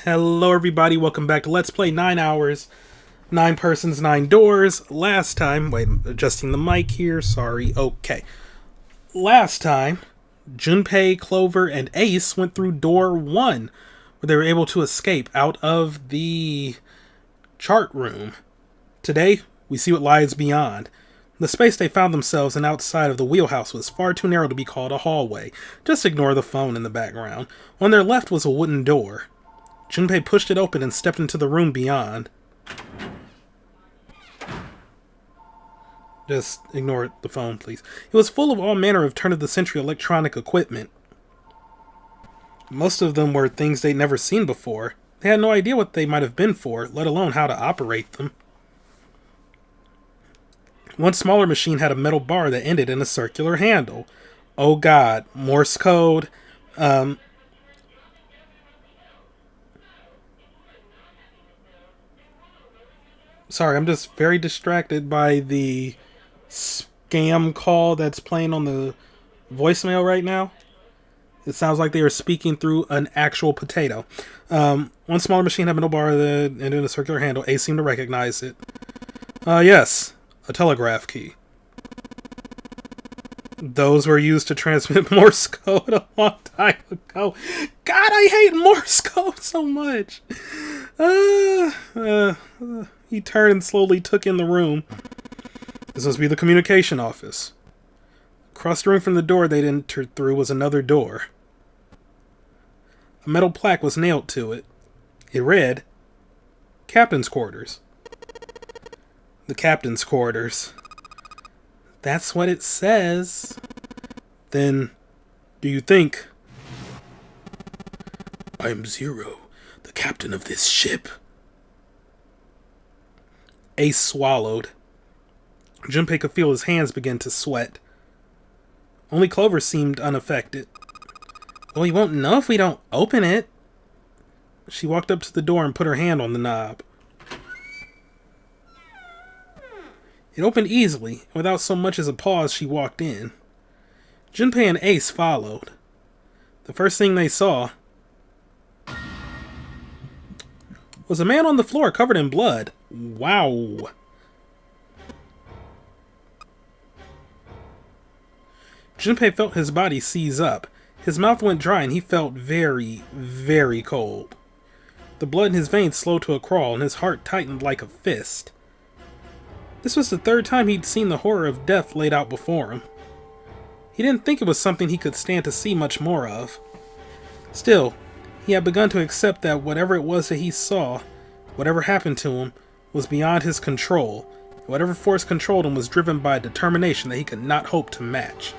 Hello everybody, welcome back to Let's Play 9 Hours, 9 Persons, 9 Doors. Last time, wait, I'm adjusting the mic here, sorry, okay. Last time, Junpei, Clover, and Ace went through door 1, where they were able to escape out of the chart room. Today, we see what lies beyond. The space they found themselves in outside of the wheelhouse was far too narrow to be called a hallway. Just ignore the phone in the background. On their left was a wooden door. Junpei pushed it open and stepped into the room beyond. Just ignore the phone, please. It was full of all manner of turn-of-the-century electronic equipment. Most of them were things they'd never seen before. They had no idea what they might have been for, let alone how to operate them. One smaller machine had a metal bar that ended in a circular handle. Oh god, Morse code. Sorry, I'm just very distracted by the scam call that's playing on the voicemail right now. It sounds like they are speaking through an actual potato. One smaller machine had a metal bar that ended in a circular handle. Ace seemed to recognize it. Yes, a telegraph key. Those were used to transmit Morse code a long time ago. God, I hate Morse code so much. He turned and slowly took in the room. This must be the communication office. Across the room from the door they'd entered through was another door. A metal plaque was nailed to it. It read, Captain's Quarters. The Captain's Quarters. That's what it says. Then, do you think... I am Zero, the captain of this ship. Ace swallowed. Junpei could feel his hands begin to sweat. Only Clover seemed unaffected. Well, he won't know if we don't open it. She walked up to the door and put her hand on the knob. It opened easily, and without so much as a pause, she walked in. Junpei and Ace followed. The first thing they saw was a man on the floor covered in blood. Wow. Junpei felt his body seize up. His mouth went dry and he felt very, very cold. The blood in his veins slowed to a crawl and his heart tightened like a fist. This was the third time he'd seen the horror of death laid out before him. He didn't think it was something he could stand to see much more of. Still, he had begun to accept that whatever it was that he saw, whatever happened to him, was beyond his control, and whatever force controlled him was driven by a determination that he could not hope to match.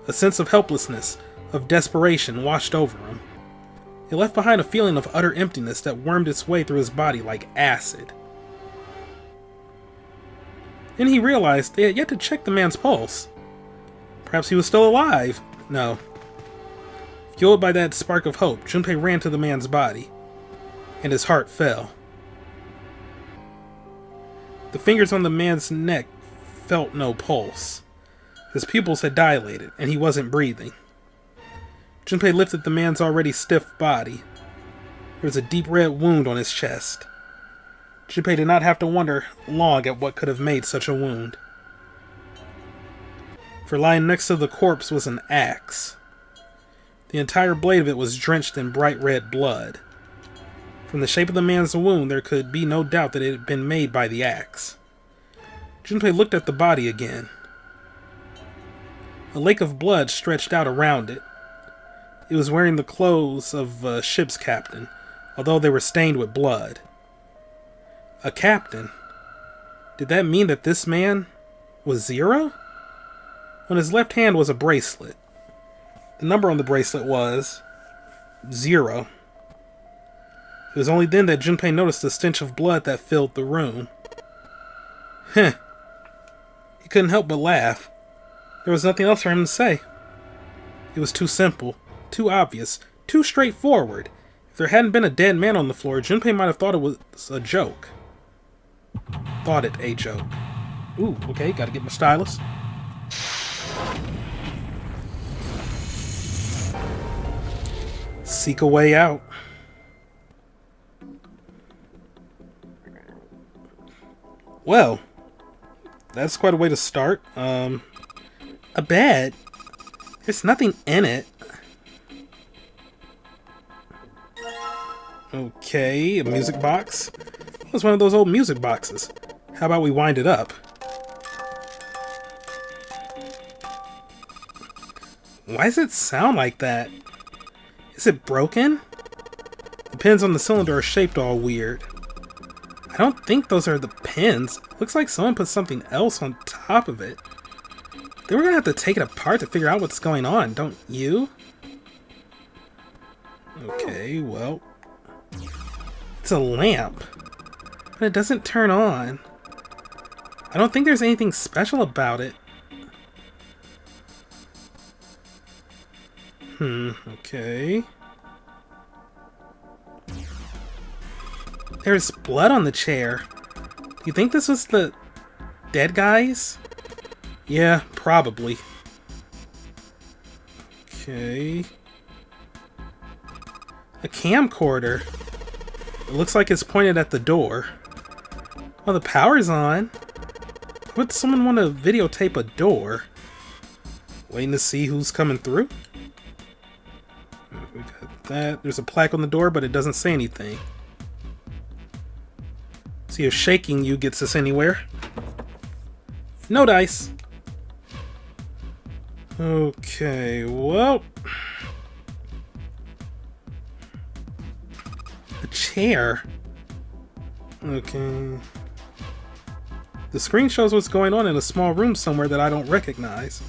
A sense of helplessness, of desperation, washed over him. It left behind a feeling of utter emptiness that wormed its way through his body like acid. Then he realized they had yet to check the man's pulse. Perhaps he was still alive. No. Fueled by that spark of hope, Junpei ran to the man's body, and his heart fell. The fingers on the man's neck felt no pulse. His pupils had dilated, and he wasn't breathing. Junpei lifted the man's already stiff body. There was a deep red wound on his chest. Junpei did not have to wonder long at what could have made such a wound. For lying next to the corpse was an axe. The entire blade of it was drenched in bright red blood. From the shape of the man's wound, there could be no doubt that it had been made by the axe. Junpei looked at the body again. A lake of blood stretched out around it. It was wearing the clothes of a ship's captain, although they were stained with blood. A captain? Did that mean that this man was Zero? On his left hand was a bracelet. The number on the bracelet was 0. It was only then that Junpei noticed the stench of blood that filled the room. Heh. He couldn't help but laugh. There was nothing else for him to say. It was too simple, too obvious, too straightforward. If there hadn't been a dead man on the floor, Junpei might have thought it was a joke. Thought it a joke. Ooh, okay, gotta get my stylus. Seek a way out. Well, that's quite a way to start. A bed. There's nothing in it. Okay, a music box. It was one of those old music boxes. How about we wind it up? Why does it sound like that? Is it broken? The pins on the cylinder are shaped all weird. I don't think those are the pins. It looks like someone put something else on top of it. Then we're gonna have to take it apart to figure out what's going on, don't you? Okay, well... It's a lamp. But it doesn't turn on. I don't think there's anything special about it. Okay. There's blood on the chair. Do you think this was the dead guys? Yeah, probably. Okay. A camcorder. It looks like it's pointed at the door. Well, the power's on. Would someone want to videotape a door? Waiting to see who's coming through? We got that. There's a plaque on the door, but it doesn't say anything. See if shaking you gets us anywhere. No dice. Okay, well... A chair. Okay. The screen shows what's going on in a small room somewhere that I don't recognize.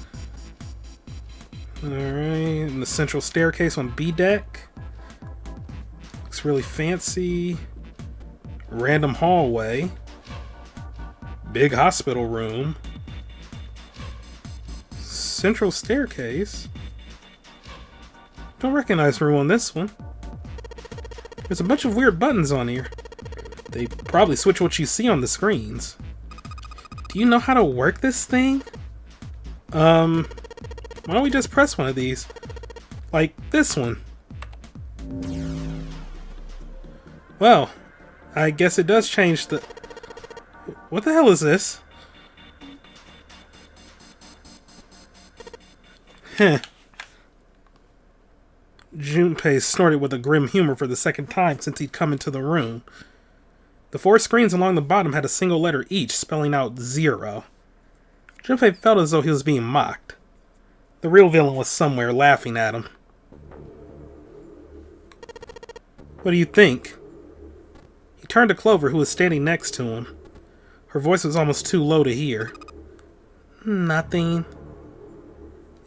Alright, and the central staircase on B deck. Looks really fancy. Random hallway. Big hospital room. Central staircase. Don't recognize room on this one. There's a bunch of weird buttons on here. They probably switch what you see on the screens. Do you know how to work this thing? Why don't we just press one of these? Like this one. Well, I guess it does change the... What the hell is this? Heh. Junpei snorted with a grim humor for the second time since he'd come into the room. The 4 screens along the bottom had a single letter each, spelling out 0. Junpei felt as though he was being mocked. The real villain was somewhere laughing at him. What do you think? He turned to Clover, who was standing next to him. Her voice was almost too low to hear. Nothing.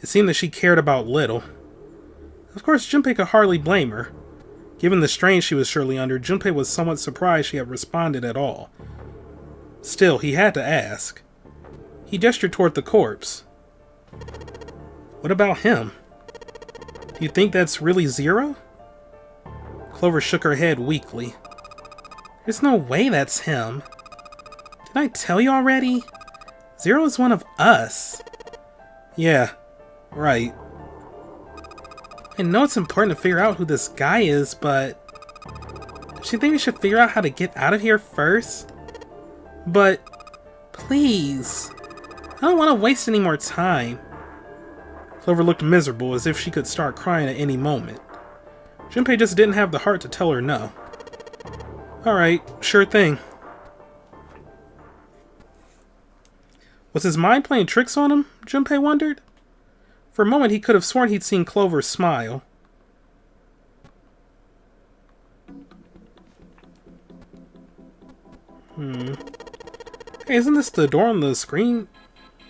It seemed that she cared about little. Of course, Junpei could hardly blame her. Given the strain she was surely under, Junpei was somewhat surprised she had responded at all. Still, he had to ask. He gestured toward the corpse. What about him? Do you think that's really 0? Clover shook her head weakly. There's no way that's him. Didn't I tell you already? 0 is one of us. Yeah, right. I know it's important to figure out who this guy is, but... Don't you think we should figure out how to get out of here first? But... Please. I don't want to waste any more time. Clover looked miserable, as if she could start crying at any moment. Junpei just didn't have the heart to tell her no. Alright, sure thing. Was his mind playing tricks on him? Junpei wondered. For a moment he could have sworn he'd seen Clover smile. Hey, isn't this the door on the screen?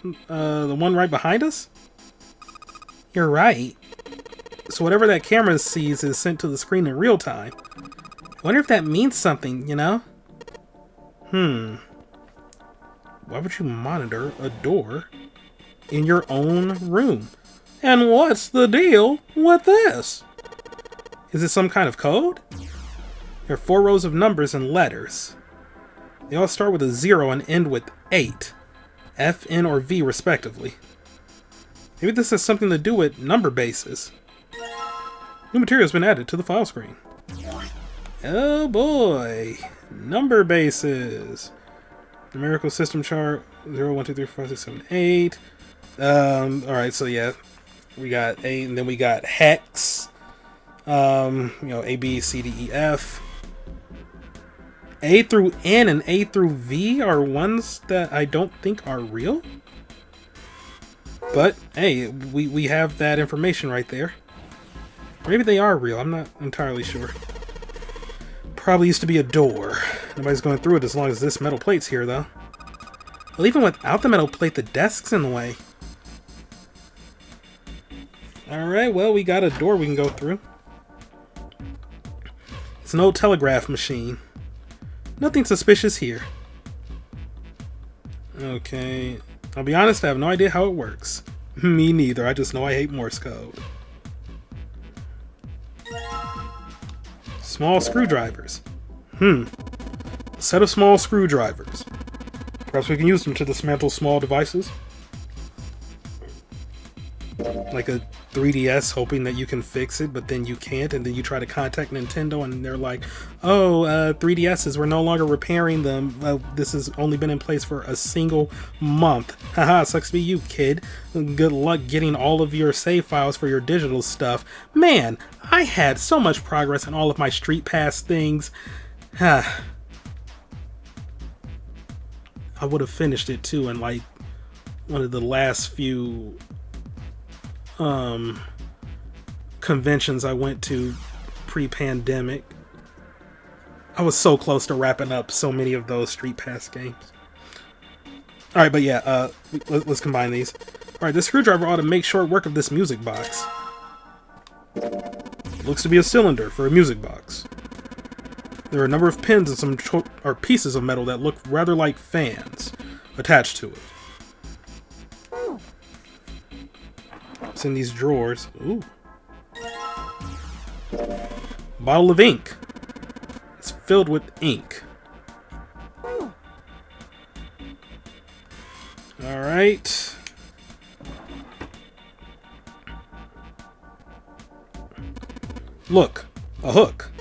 The one right behind us? You're right. So whatever that camera sees is sent to the screen in real time. I wonder if that means something, you know? Why would you monitor a door in your own room? And what's the deal with this? Is it some kind of code? There are 4 rows of numbers and letters. They all start with a 0 and end with 8. F, N, or V respectively. Maybe this has something to do with number bases. New material has been added to the file screen. Oh boy. Number bases. Numerical system chart 0, 1, 2, 3, 4, 5, 6, 7, 8. Alright, so yeah. We got 8, and then we got hex. You know, A, B, C, D, E, F. A through N and A through V are ones that I don't think are real. But, hey, we have that information right there. Maybe they are real, I'm not entirely sure. Probably used to be a door. Nobody's going through it as long as this metal plate's here, though. Well, even without the metal plate, the desk's in the way. Alright, well, we got a door we can go through. It's an old telegraph machine. Nothing suspicious here. Okay. I'll be honest, I have no idea how it works. Me neither, I just know I hate Morse code. Small screwdrivers. A set of small screwdrivers. Perhaps we can use them to dismantle small devices. Like a 3DS, hoping that you can fix it, but then you can't, and then you try to contact Nintendo, and they're like, oh, 3DSs, we're no longer repairing them. This has only been in place for a single month. Haha, sucks to be you, kid. Good luck getting all of your save files for your digital stuff. Man, I had so much progress in all of my Street Pass things. I would have finished it too in like one of the last few conventions I went to pre-pandemic. I was so close to wrapping up so many of those Street Pass games. Alright, but yeah, let's combine these. Alright, this screwdriver ought to make short work of this music box. Looks to be a cylinder for a music box. There are a number of pins and some pieces of metal that look rather like fans attached to it. It's in these drawers. Ooh. Bottle of ink. It's filled with ink. Alright. Look, a hook.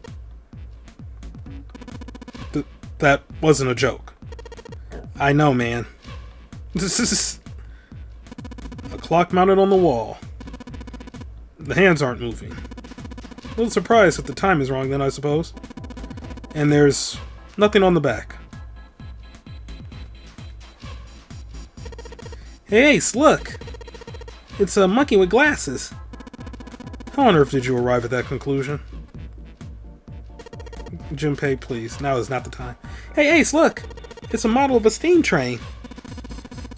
That wasn't a joke. I know, man. This is a clock mounted on the wall. The hands aren't moving. A little surprised that the time is wrong then, I suppose. And there's nothing on the back. Hey Ace, look! It's a monkey with glasses. How on earth did you arrive at that conclusion? Junpei, please. Now is not the time. Hey Ace, look! It's a model of a steam train.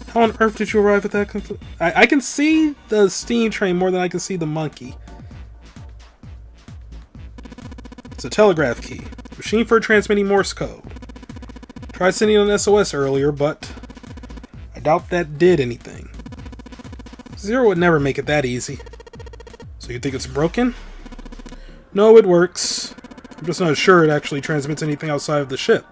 How on earth did you arrive at that conclusion? I can see the steam train more than I can see the monkey. It's a telegraph key. Machine for transmitting Morse code. Tried sending an SOS earlier, but I doubt that did anything. Zero would never make it that easy. So you think it's broken? No, it works. I'm just not sure it actually transmits anything outside of the ship.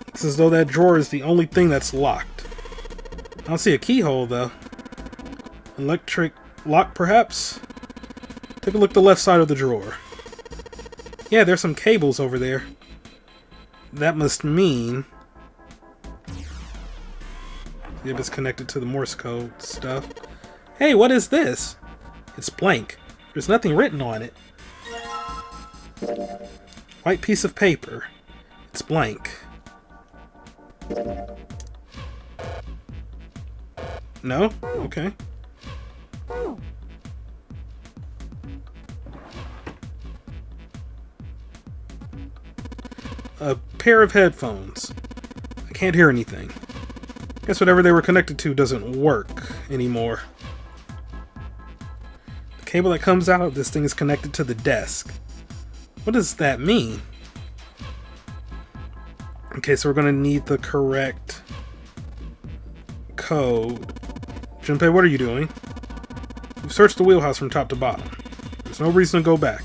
It's as though that drawer is the only thing that's locked. I don't see a keyhole, though. Electric lock, perhaps? Take a look at the left side of the drawer. Yeah, there's some cables over there. That must mean... if it's connected to the Morse code stuff. Hey, what is this? It's blank. There's nothing written on it. White piece of paper. It's blank. No? Okay. A pair of headphones. I can't hear anything. Guess whatever they were connected to doesn't work anymore. The cable that comes out of this thing is connected to the desk. What does that mean? Okay, so we're going to need the correct code. Junpei, what are you doing? You've searched the wheelhouse from top to bottom. There's no reason to go back.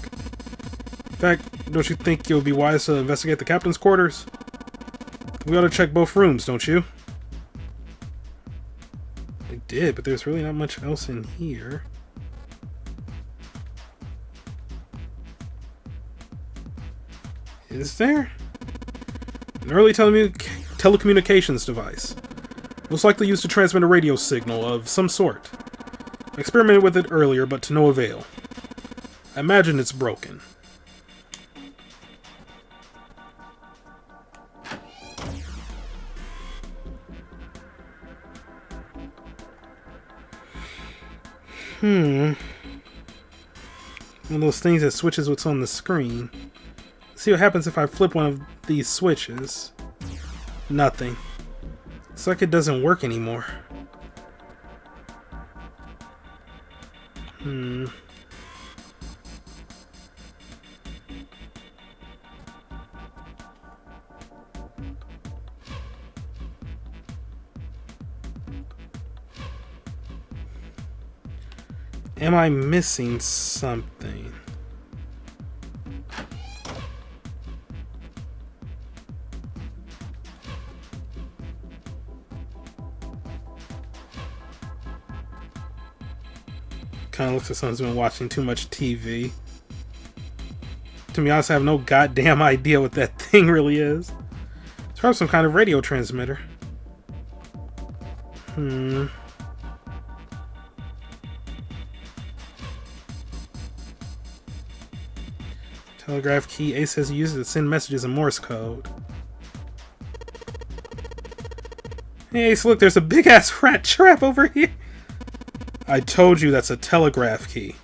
In fact, don't you think it would be wise to investigate the captain's quarters? We ought to check both rooms, don't you? I did, but there's really not much else in here. Is there? An early telecommunications device. Most likely used to transmit a radio signal of some sort. I experimented with it earlier, but to no avail. I imagine it's broken. One of those things that switches what's on the screen. Let's see what happens if I flip one of these switches. Nothing. Looks like it doesn't work anymore. Am I missing something? Kind of looks like someone's been watching too much TV. To be honest, I have no goddamn idea what that thing really is. It's probably some kind of radio transmitter. Telegraph Key. Ace says he uses it to send messages in Morse code. Hey Ace, look, there's a big ass rat trap over here. I told you that's a telegraph key.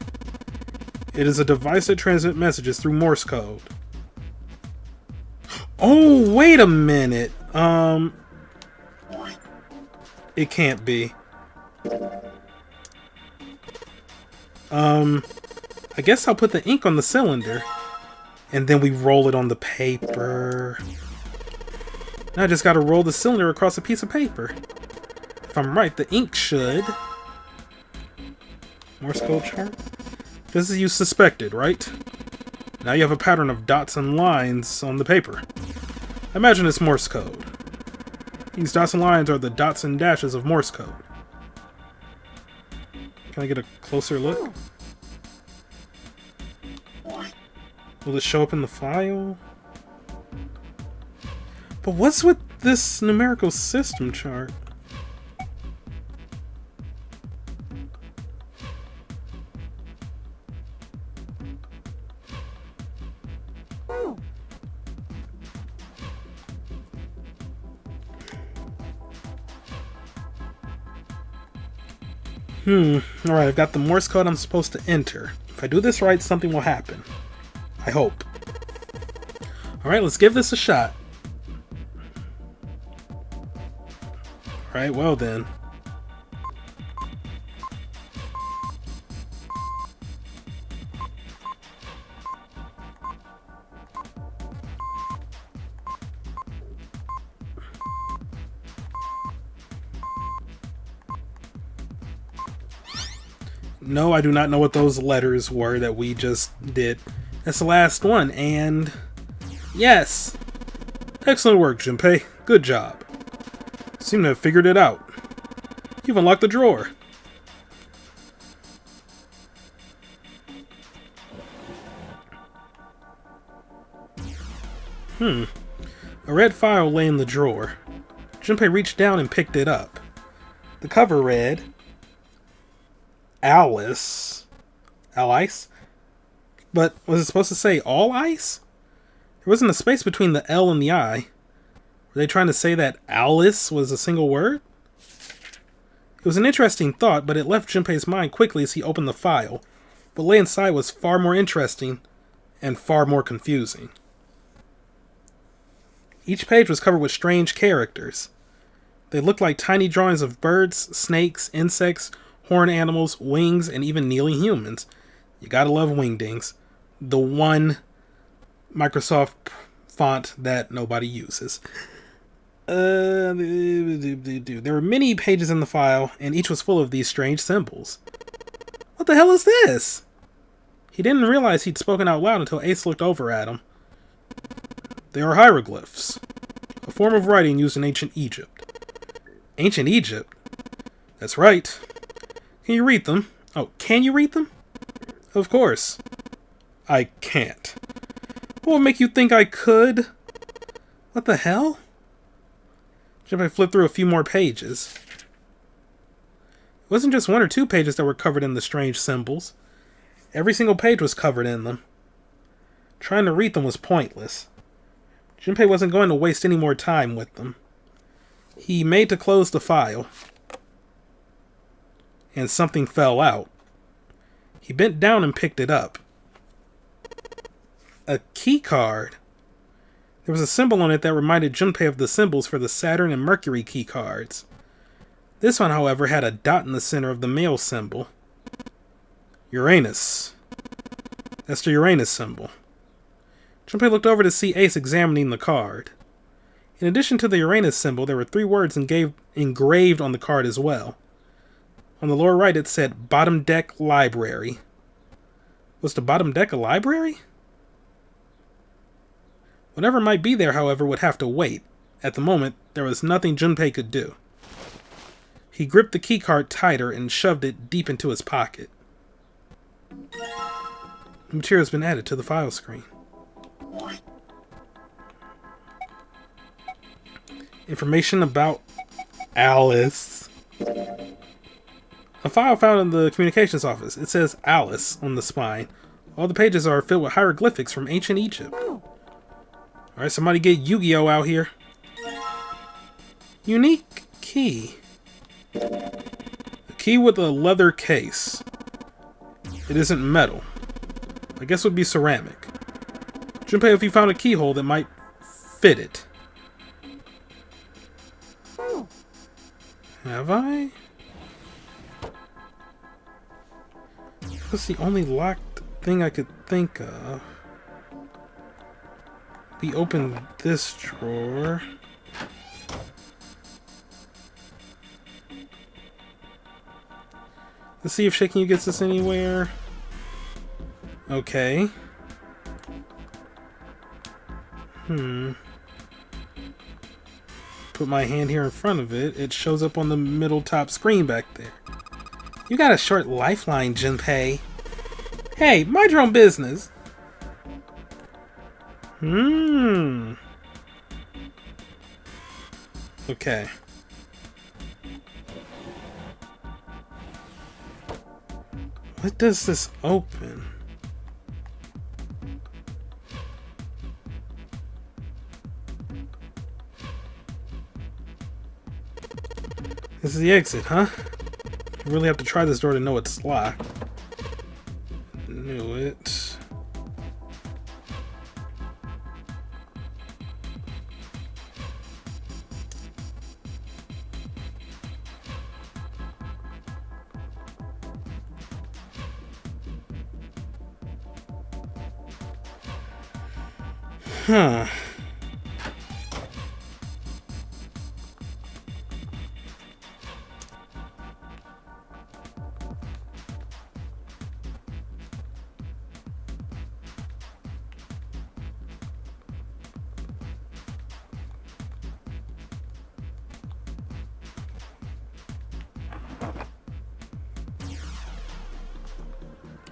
It is a device that transmits messages through Morse code. Oh, wait a minute. It can't be. I guess I'll put the ink on the cylinder. And then we roll it on the paper. Now I just gotta roll the cylinder across a piece of paper. If I'm right, the ink should... Morse code chart? Just as you suspected, right? Now you have a pattern of dots and lines on the paper. Imagine it's Morse code. These dots and lines are the dots and dashes of Morse code. Can I get a closer look? Will it show up in the file? But what's with this numerical system chart? Alright, I've got the Morse code I'm supposed to enter. If I do this right, something will happen. I hope. Alright, let's give this a shot. Alright, well then. No, I do not know what those letters were that we just did. That's the last one, and... yes! Excellent work, Junpei. Good job. Seem to have figured it out. You've unlocked the drawer. A red file lay in the drawer. Junpei reached down and picked it up. The cover read... Alice. But was it supposed to say all ice? There wasn't a space between the L and the I. Were they trying to say that Alice was a single word? It was an interesting thought, but it left Junpei's mind quickly as he opened the file. What lay inside was far more interesting and far more confusing. Each page was covered with strange characters. They looked like tiny drawings of birds, snakes, insects, horned animals, wings, and even kneeling humans. You gotta love wingdings. The one Microsoft font that nobody uses. There were many pages in the file, and each was full of these strange symbols. What the hell is this? He didn't realize he'd spoken out loud until Ace looked over at him. They are hieroglyphs, a form of writing used in ancient Egypt. Ancient Egypt? That's right. Can you read them? Oh, can you read them? Of course. I can't. What would make you think I could? What the hell? Junpei flipped through a few more pages. It wasn't just one or two pages that were covered in the strange symbols. Every single page was covered in them. Trying to read them was pointless. Junpei wasn't going to waste any more time with them. He made to close the file. And something fell out. He bent down and picked it up. A key card. There was a symbol on it that reminded Junpei of the symbols for the Saturn and Mercury key cards. This one, however, had a dot in the center of the male symbol. Uranus. That's the Uranus symbol. Junpei looked over to see Ace examining the card. In addition to the Uranus symbol, there were 3 words engraved on the card as well. On the lower right, it said, Bottom Deck Library. Was the bottom deck a library? Whatever might be there, however, would have to wait. At the moment, there was nothing Junpei could do. He gripped the keycard tighter and shoved it deep into his pocket. The material has been added to the file screen. Information about Alice. A file found in the communications office. It says Alice on the spine. All the pages are filled with hieroglyphics from ancient Egypt. Alright, somebody get Yu-Gi-Oh out here. Unique key. A key with a leather case. It isn't metal. I guess it would be ceramic. Junpei, if you found a keyhole that might fit it. Have I? That's the only locked thing I could think of. We open this drawer. Let's see if shaking you gets us anywhere. Okay. Put my hand here in front of it. It shows up on the middle top screen back there. You got a short lifeline, Junpei. Hey, mind your own business. Okay. What does this open? This is the exit, huh? You really have to try this door to know it's locked. Knew it. Huh.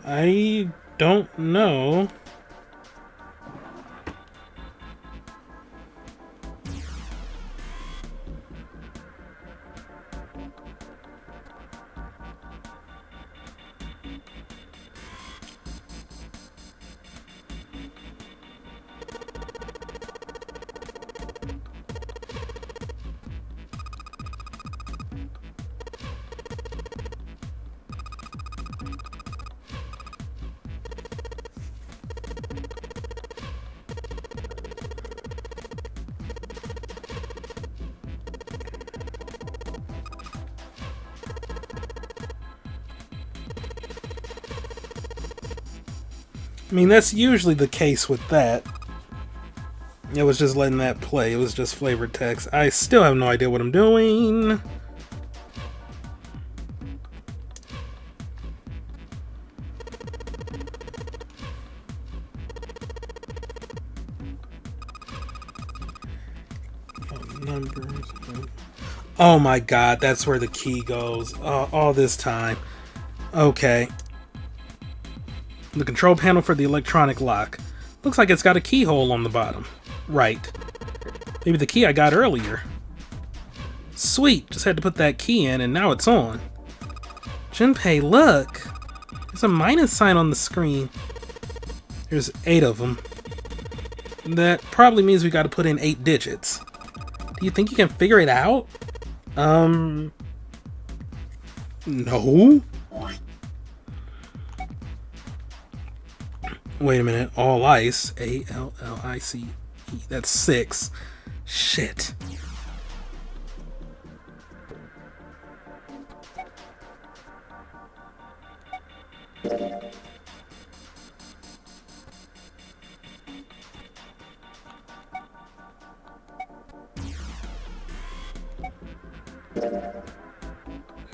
I don't know. I mean, that's usually the case with that. It was just letting that play. It was just flavored text. I still have no idea what I'm doing. Numbers. Oh my god, that's where the key goes. All this time. Okay. The control panel for the electronic lock. Looks like it's got a keyhole on the bottom. Right. Maybe the key I got earlier. Sweet, just had to put that key in and now it's on. Junpei, look! There's a minus sign on the screen. There's 8 of them. That probably means we gotta put in 8 digits. Do you think you can figure it out? No? Wait a minute, all ice. A-L-L-I-C-E. That's 6. Shit.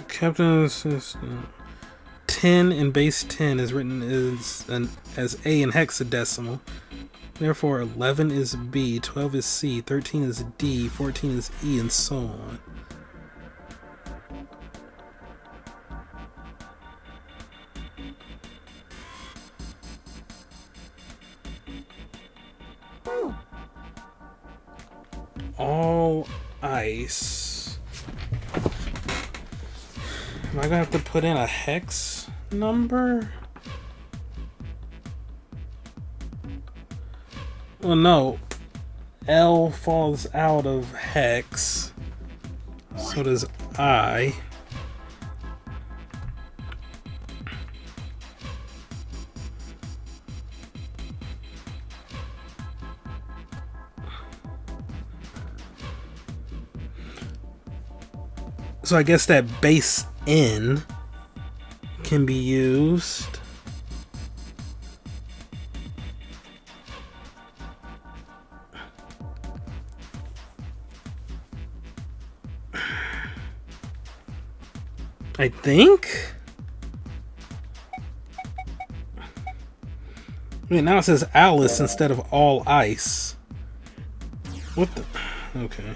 Captain Assistant. 10 in base 10 is written as A in hexadecimal. Therefore, 11 is B, 12 is C, 13 is D, 14 is E, and so on. All ice. Am I gonna have to put in a hex number? Well, no. L falls out of hex. So does I. So I guess that base N can be used. I think. Wait, now it says Alice instead of all ice. What the? Okay.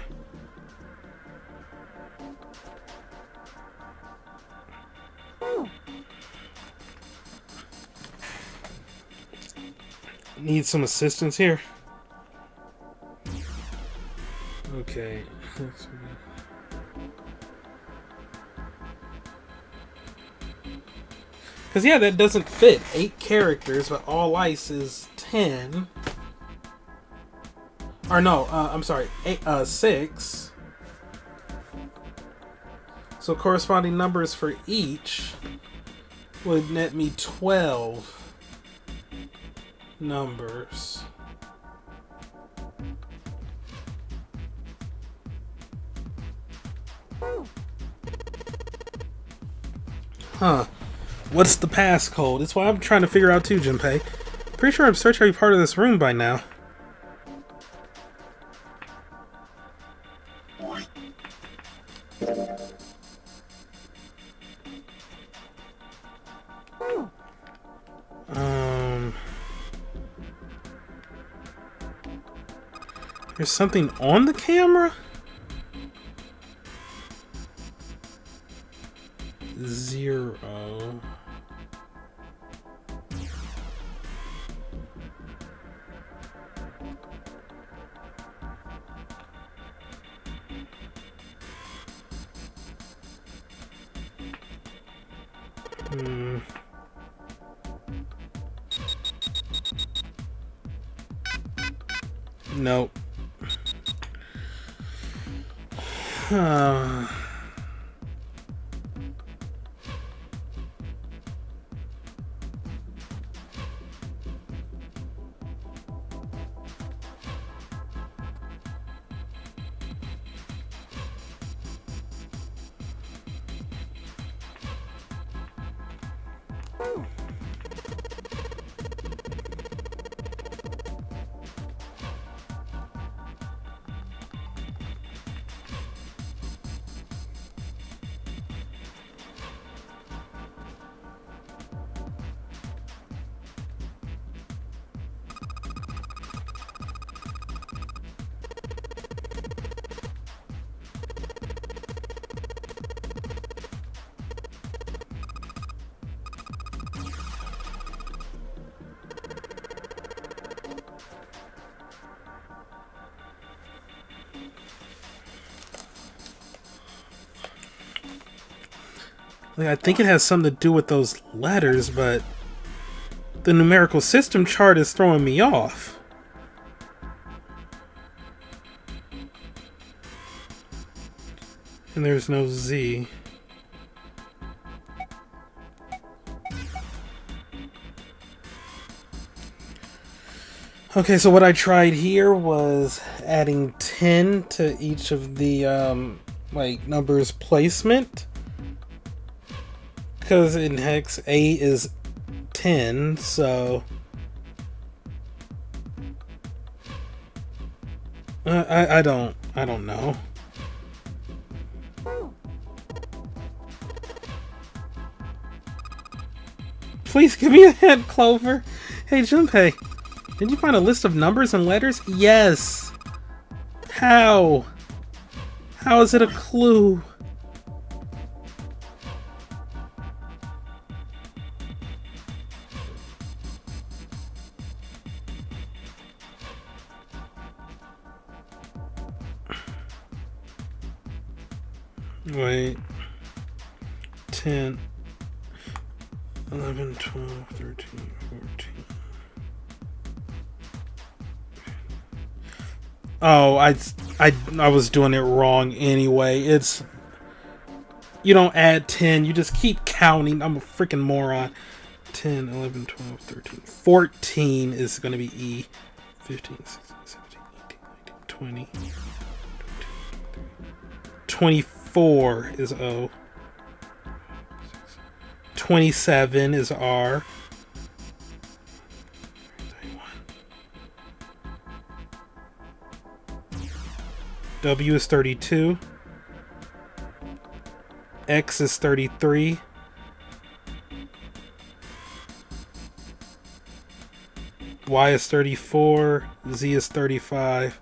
Need some assistance here. Okay. Because, yeah, that doesn't fit. 8 characters, but all ice is 10. Or no, I'm sorry, 6. So corresponding numbers for each would net me 12 numbers. Huh. What's the passcode? It's what I'm trying to figure out too, Junpei. Pretty sure I'm searching every part of this room by now. There's something on the camera? 0. Nope. Like, I think it has something to do with those letters, but the numerical system chart is throwing me off. And there's no Z. Okay, so what I tried here was adding 10 to each of the like numbers placement, because in hex 8 is 10, so I don't know. Please give me a hint, Clover. Hey, Junpei, did you find a list of numbers and letters? Yes. How? How is it a clue? Wait. 10, 11, 12, 13, 14. Oh, I was doing it wrong anyway. It's, you don't add 10, you just keep counting. I'm a freaking moron. 10, 11, 12, 13, 14 is going to be E. 15, 16, 17, 18, 19, 20. 24 is O. 27 is R. 31. W is 32. X is 33. Y is 34. Z is 35.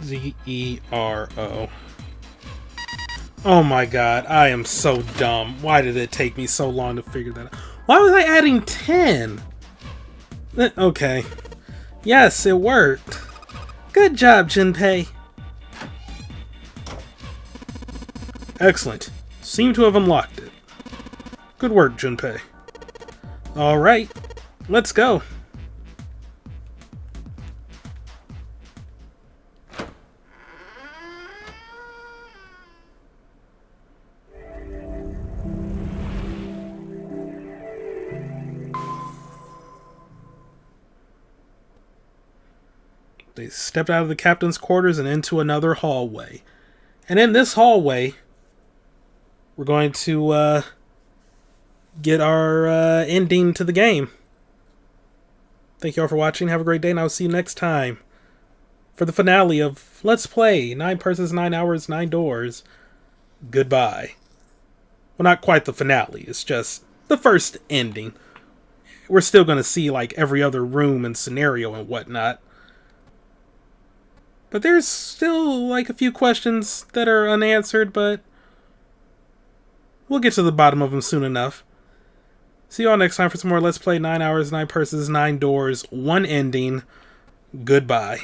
Z-E-R-O. Oh my god, I am so dumb. Why did it take me so long to figure that out? Why was I adding 10? Okay. Yes, it worked. Good job, Junpei. Excellent. Seem to have unlocked it. Good work, Junpei. Alright, let's go. They stepped out of the captain's quarters and into another hallway. And in this hallway, we're going to get our ending to the game. Thank you all for watching. Have a great day, and I'll see you next time for the finale of Let's Play 9 Purses, 9 Hours, 9 Doors. Goodbye. Well, not quite the finale. It's just the first ending. We're still going to see like every other room and scenario and whatnot. But there's still like a few questions that are unanswered, but we'll get to the bottom of them soon enough. See you all next time for some more Let's Play 9 Hours, 9 Purses, 9 Doors, 1 Ending. Goodbye.